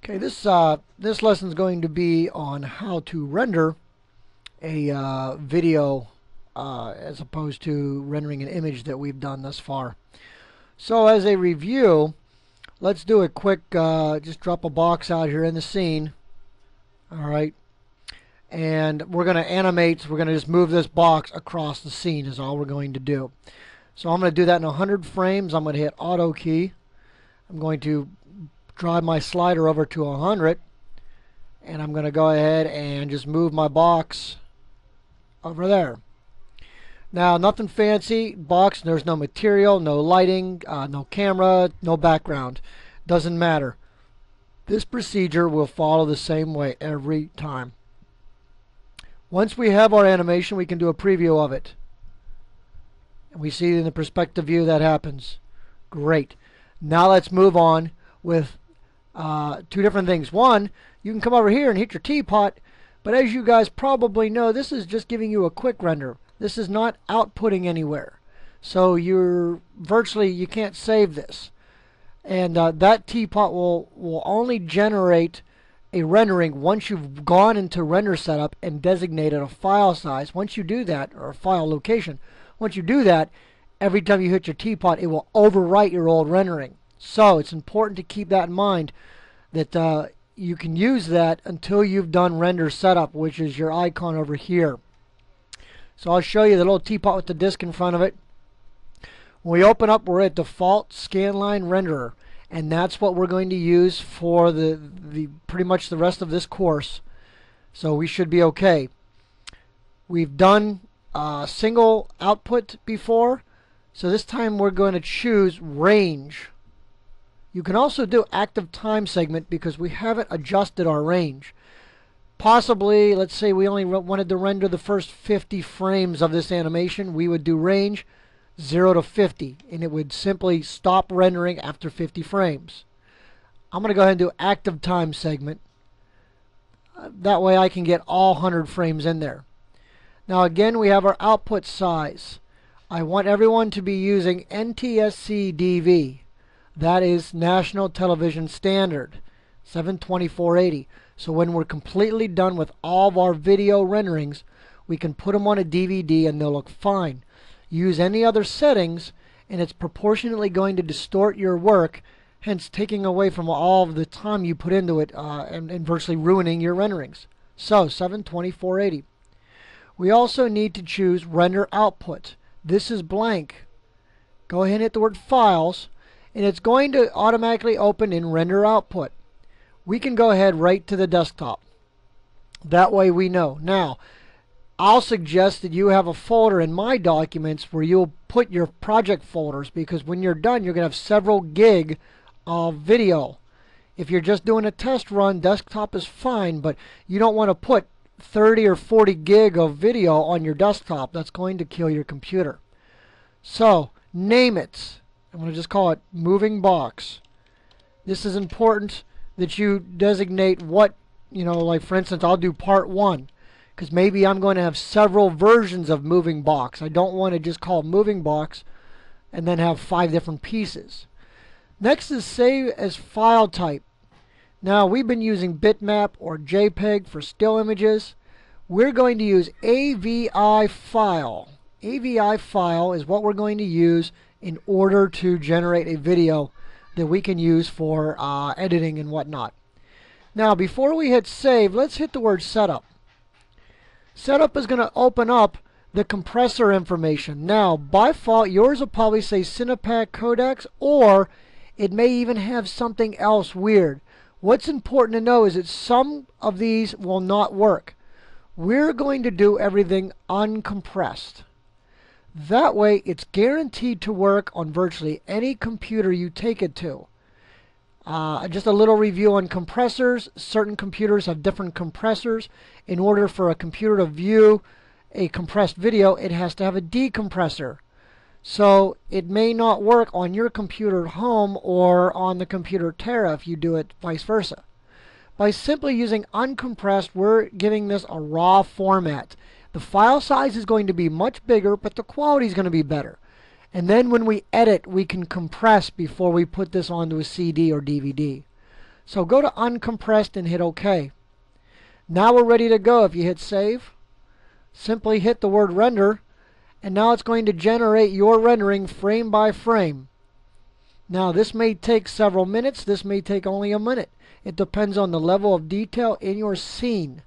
Okay, this lesson is going to be on how to render a video as opposed to rendering an image that we've done thus far. So as a review, let's do a quick, just drop a box out here in the scene. All right. And we're going to animate, we're going to just move this box across the scene is all we're going to do. So I'm going to do that in 100 frames. I'm going to hit Auto key. I'm going to drive my slider over to 100, and I'm going to go ahead and just move my box over there. Now, nothing fancy box. There's no material, no lighting, no camera, no background. Doesn't matter. This procedure will follow the same way every time. Once we have our animation, we can do a preview of it. And we see in the perspective view that happens. Great. Now let's move on with two different things. One, you can come over here and hit your teapot, but as you guys probably know, this is just giving you a quick render. This is not outputting anywhere. So you can't save this. And that teapot will only generate a rendering once you've gone into render setup and designated a file size. Once you do that, or a file location, once you do that, every time you hit your teapot, it will overwrite your old rendering. So it's important to keep that in mind, that you can use that until you've done render setup, which is your icon over here. So I'll show you the little teapot with the disk in front of it. When we open up, we're at default scanline renderer, and that's what we're going to use for the pretty much the rest of this course. So we should be okay. We've done single output before, so this time we're going to choose range. You can also do active time segment because we haven't adjusted our range. Possibly, let's say we only wanted to render the first 50 frames of this animation, we would do range 0 to 50, and it would simply stop rendering after 50 frames. I'm going to go ahead and do active time segment. That way I can get all 100 frames in there. Now again, we have our output size. I want everyone to be using NTSC DV. That is National Television Standard 720/480. So when we're completely done with all of our video renderings, we can put them on a DVD and they'll look fine. Use any other settings and it's proportionately going to distort your work, hence taking away from all of the time you put into it and virtually ruining your renderings. So 720/480. We also need to choose render output. This is blank. Go ahead and hit the word files, and it's going to automatically open in render output. We can go ahead right to the desktop. That way we know. Now, I'll suggest that you have a folder in My Documents where you'll put your project folders, because when you're done, you're going to have several gig of video. If you're just doing a test run, desktop is fine, but you don't want to put 30 or 40 gig of video on your desktop. That's going to kill your computer. So, name it. I'm going to just call it moving box. This is important that you designate what, like for instance, I'll do part 1 because maybe I'm going to have several versions of moving box. I don't want to just call it moving box and then have 5 different pieces. Next is save as file type. Now we've been using bitmap or JPEG for still images. We're going to use AVI file. AVI file is what we're going to use in order to generate a video that we can use for editing and whatnot. Now before we hit save, let's hit the word setup. Setup is going to open up the compressor information. Now by default yours will probably say Cinepack codecs, or it may even have something else weird. What's important to know is that some of these will not work. We're going to do everything uncompressed. That way it's guaranteed to work on virtually any computer you take it to. Just a little review on compressors. Certain computers have different compressors. In order for a computer to view a compressed video, it has to have a decompressor. So it may not work on your computer at home or on the computer Terra if you do it vice versa. By simply using uncompressed, we're giving this a raw format. The file size is going to be much bigger, but the quality is going to be better. And then when we edit, we can compress before we put this onto a CD or DVD. So go to uncompressed and hit OK. Now we're ready to go. If you hit save, simply hit the word render, and now it's going to generate your rendering frame by frame. Now this may take several minutes, this may take only a minute. It depends on the level of detail in your scene.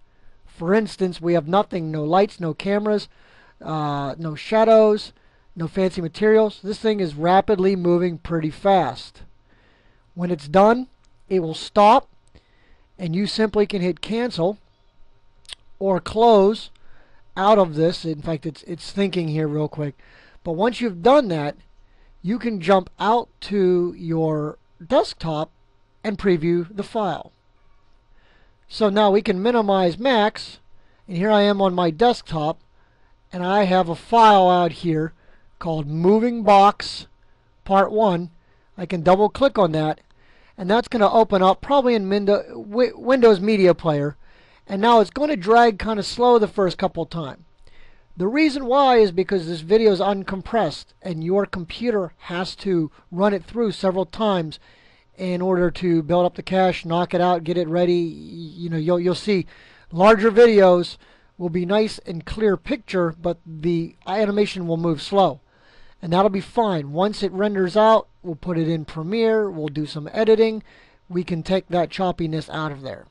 For instance, we have nothing, no lights, no cameras, no shadows, no fancy materials. This thing is rapidly moving pretty fast. When it's done, it will stop, and you simply can hit cancel or close out of this. In fact, it's thinking here real quick. But once you've done that, you can jump out to your desktop and preview the file. So now we can minimize max, and here I am on my desktop, and I have a file out here called Moving Box Part 1. I can double click on that, and that's going to open up probably in Windows Media Player, and now it's going to drag kind of slow the first couple of times. The reason why is because this video is uncompressed, and your computer has to run it through several times in order to build up the cache, knock it out, get it ready. You know, you'll see larger videos will be nice and clear picture, but the animation will move slow, and that'll be fine. Once it renders out, we'll put it in Premiere, we'll do some editing, we can take that choppiness out of there.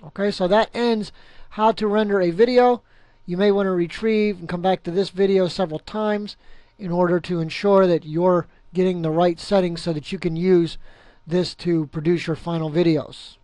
Okay, so that ends how to render a video. You may want to retrieve and come back to this video several times in order to ensure that you're getting the right settings so that you can use this to produce your final videos.